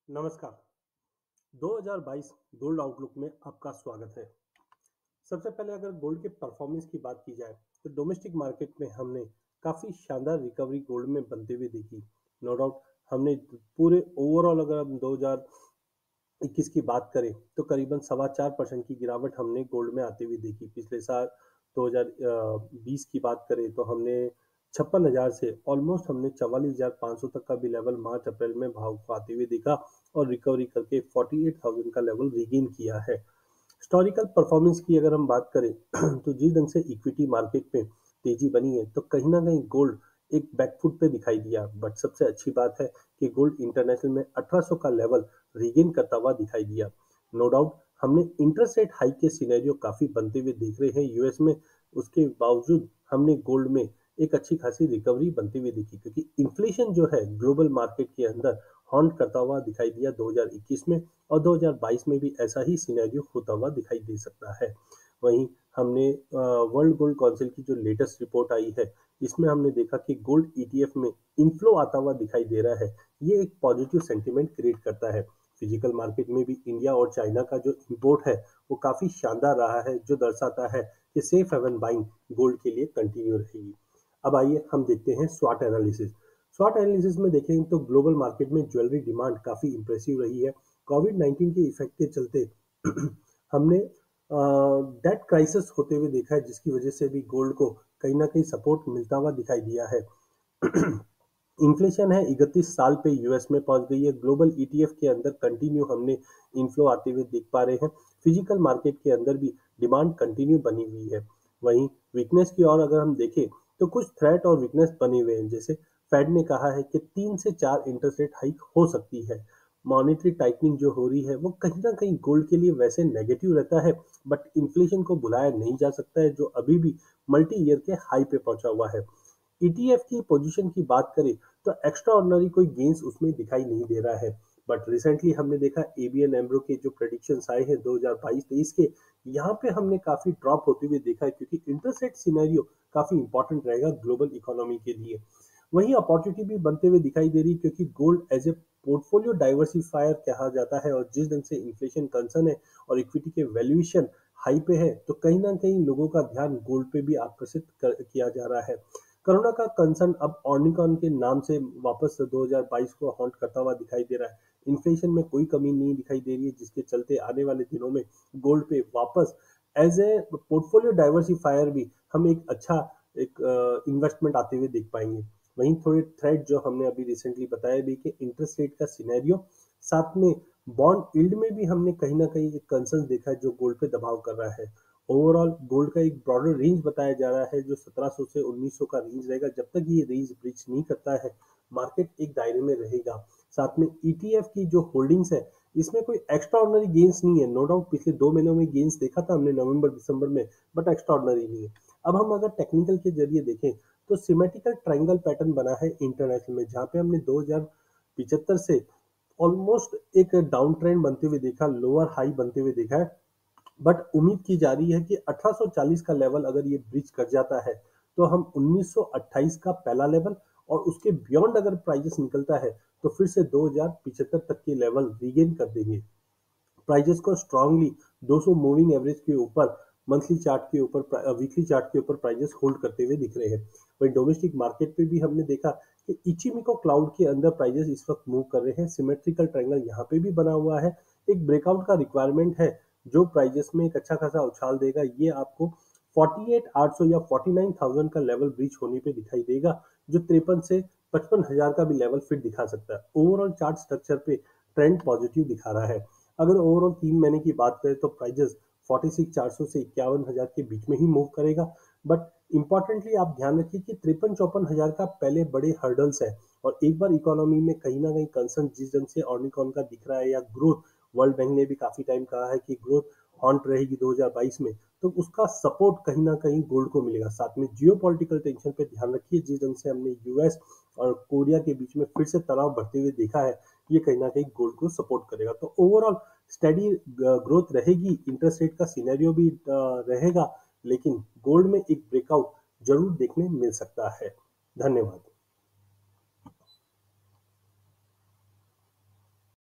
नमस्कार। 2022 gold outlook में आपका स्वागत है। सबसे पहले अगर गोल्ड के परफॉर्मेंस की बात की जाए तो डोमेस्टिक मार्केट में हमने काफ़ी शानदार रिकवरी गोल्ड में बनते हुए देखी। नो डाउट हमने पूरे ओवरऑल अगर हम 2021 की बात करें तो करीबन 4.25% की गिरावट हमने गोल्ड में आते हुए देखी। पिछले साल 2020 की बात करें तो हमने 56,000 से ऑलमोस्ट हमने 44,500 तक का भी लेवल मार्च अप्रैल में भाव को आते हुए देखा और रिकवरी करके 48,000 का लेवल रिगेन किया है। हिस्टोरिकल परफॉर्मेंस की अगर हम बात करें तो जिस ढंग से इक्विटी मार्केट में तेजी बनी है तो कहीं ना कहीं गोल्ड एक बैकफुट पे दिखाई दिया। बट सबसे अच्छी बात है कि गोल्ड इंटरनेशनल में 1800 का लेवल रिगेन करता हुआ दिखाई दिया। नो डाउट हमने इंटरेस्ट रेट हाइक के सिनेरियो काफी बनते हुए देख रहे हैं यूएस में। उसके बावजूद हमने गोल्ड में एक अच्छी खासी रिकवरी बनती हुई देखी क्योंकि इन्फ्लेशन जो है ग्लोबल मार्केट के अंदर हॉन्ट करता हुआ दिखाई दिया 2021 में और 2022 में भी ऐसा ही सिनेरियो होता हुआ दिखाई दे सकता है। वहीं हमने वर्ल्ड गोल्ड काउंसिल की जो लेटेस्ट रिपोर्ट आई है इसमें हमने देखा कि गोल्ड ईटीएफ में इनफ्लो आता हुआ दिखाई दे रहा है। ये एक पॉजिटिव सेंटीमेंट क्रिएट करता है। फिजिकल मार्केट में भी इंडिया और चाइना का जो इंपोर्ट है वो काफी शानदार रहा है जो दर्शाता है कि सेफ हेवन बाइंग गोल्ड के लिए कंटिन्यू रहेगी। अब आइए हम देखते हैं स्वॉट एनालिसिस। स्वॉट एनालिसिस में देखें तो ग्लोबल मार्केट में ज्वेलरी डिमांड काफी इंप्रेसिव रही है। कोविड 19 के इफेक्ट के चलते हमने डेट क्राइसिस होते हुए देखा है जिसकी वजह से भी गोल्ड को कहीं ना कहीं सपोर्ट मिलता हुआ दिखाई दिया है। इन्फ्लेशन है 31 साल पे यूएस में पहुंच गई है। ग्लोबल ईटीएफ के अंदर कंटिन्यू हमने इनफ्लो आते हुए देख पा रहे हैं। फिजिकल मार्केट के अंदर भी डिमांड कंटिन्यू बनी हुई है। वहीं वीकनेस की ओर अगर हम देखें तो कुछ थ्रेट और वीकनेस बने हुए हैं। जैसे फेड ने कहा है कि 3 से 4 इंटरेस्ट रेट हाइक हो सकती है। मॉनेटरी टाइटनिंग जो हो रही है वो कहीं ना कहीं गोल्ड के लिए वैसे नेगेटिव रहता है बट इन्फ्लेशन को भुलाया नहीं जा सकता है जो अभी भी मल्टी ईयर के हाई पे पहुंचा हुआ है। ईटीएफ की पोजीशन की बात करें तो एक्स्ट्रा ऑर्डिनरी कोई गेंस उसमें दिखाई नहीं दे रहा है। बट रिसेंटली हमने देखा एबीएन एम्ब्रो के जो प्रेडिक्शंस आए हैं 2022-23 के, यहाँ पे हमने काफी ड्रॉप होते हुए देखा है क्योंकि इंटरेस्ट रेट सिनेरियो काफी इंपॉर्टेंट रहेगा ग्लोबल इकोनॉमी के लिए। वहीं अपॉर्चुनिटी भी बनते हुए दिखाई दे रही है क्योंकि गोल्ड एज ए पोर्टफोलियो डाइवर्सिफायर कहा जाता है और जिस ढंग से इन्फ्लेशन कंसर्न है और इक्विटी के वैल्यूएशन हाई पे है तो कहीं ना कहीं लोगों का ध्यान गोल्ड पे भी आकर्षित किया जा रहा है। कोरोना का कंसर्न अब ऑर्निकॉन के नाम से वापस 2022 को हॉन्ट करता हुआ दिखाई दे रहा है। इन्फ्लेशन में कोई कमी नहीं दिखाई दे रही है जिसके चलते आने वाले दिनों में गोल्ड पे वापस एज ए पोर्टफोलियो डाइवर्सिफायर भी हम एक अच्छा एक इन्वेस्टमेंट आते हुए देख पाएंगे। वहीं थोड़े थ्रेड जो हमने अभी रिसेंटली बताया भी कि इंटरेस्ट रेट का सिनेरियो, साथ में बॉन्ड यील्ड में भी हमने कहीं ना कहीं एक कंसर्न देखा है जो गोल्ड पे दबाव कर रहा है। ओवरऑल गोल्ड का एक ब्रॉडर रेंज बताया जा रहा है जो 1700 से 1900 का रेंज रहेगा। जब तक ये रेंज ब्रीच नहीं करता है मार्केट एक दायरे में रहेगा। साथ में ईटीएफ की जो होल्डिंग्स है इसमें कोई एक्स्ट्रा ऑर्डनरी गेन्स नहीं है। नो डाउट पिछले 2 महीनों में गेन्स देखा था हमने नवंबर दिसंबर में, बट एक्स्ट्रा ऑर्डनरी नहीं है। अब हम अगर टेक्निकल के जरिए देखें तो सिमेट्रिकल ट्रायंगल पैटर्न बना है इंटरनेशनल में जहां पे हमने 2075 से ऑलमोस्ट एक डाउन ट्रेंड बनते हुए देखा, लोअर हाई बनते हुए देखा है। बट उम्मीद की जा रही है कि 1840 का लेवल अगर ये ब्रिज कर जाता है तो हम 1928 का पहला लेवल और उसके बियॉन्ड अगर प्राइजेस निकलता है तो फिर से 2075 तक के लेवल रीगेन कर देंगे। प्राइजेस को स्ट्रांगली 200 मूविंग एवरेज के ऊपर, मंथली चार्ट के ऊपर, वीकली चार्ट के ऊपर प्राइजेस होल्ड करते हुए दिख रहे हैं। वहीं डोमेस्टिक मार्केट पे भी हमने देखा कि इचिमिको क्लाउड के अंदर प्राइजेस इस वक्त मूव कर रहे हैं। सिमेट्रिकल ट्रायंगल यहाँ पे भी बना हुआ है। एक ब्रेकआउट का रिक्वायरमेंट है जो प्राइजेस में एक अच्छा खासा उछाल देगा। ये आपको 48,800 या 49,000 का लेवल ब्रीच होने पे दिखाई देगा जो 53 से 55,000 का भी लेवल फिर दिखा सकता है। ओवरऑल चार्ट स्ट्रक्चर पे ट्रेंड पॉजिटिव दिखा रहा है। अगर ओवरऑल 3 महीने की बात करें तो प्राइजेस 46,400 से 51,000 के बीच में ही मूव करेगा। बट इंपॉर्टेंटली आप ध्यान रखिए कि 53-54,000 का पहले बड़े हर्डल्स है और एक बार इकोनॉमी में कहीं ना कहीं कंसर्न जिस ढंग से ऑर्निकॉन का दिख रहा है या ग्रोथ, वर्ल्ड बैंक ने भी काफी टाइम कहा है कि ग्रोथ हॉन्ट रहेगी 2022 में, तो उसका सपोर्ट कहीं ना कहीं गोल्ड को मिलेगा। साथ में जियो पॉलिटिकल टेंशन पे ध्यान रखिए। जिस ढंग से हमने यूएस और कोरिया के बीच में फिर से तनाव बढ़ते हुए देखा है ये कहीं ना कहीं गोल्ड को सपोर्ट करेगा। तो ओवरऑल स्टडी ग्रोथ रहेगी, इंटरेस्ट रेट का सिनेरियो भी रहेगा, लेकिन गोल्ड में एक ब्रेकआउट जरूर देखने मिल सकता है। धन्यवाद।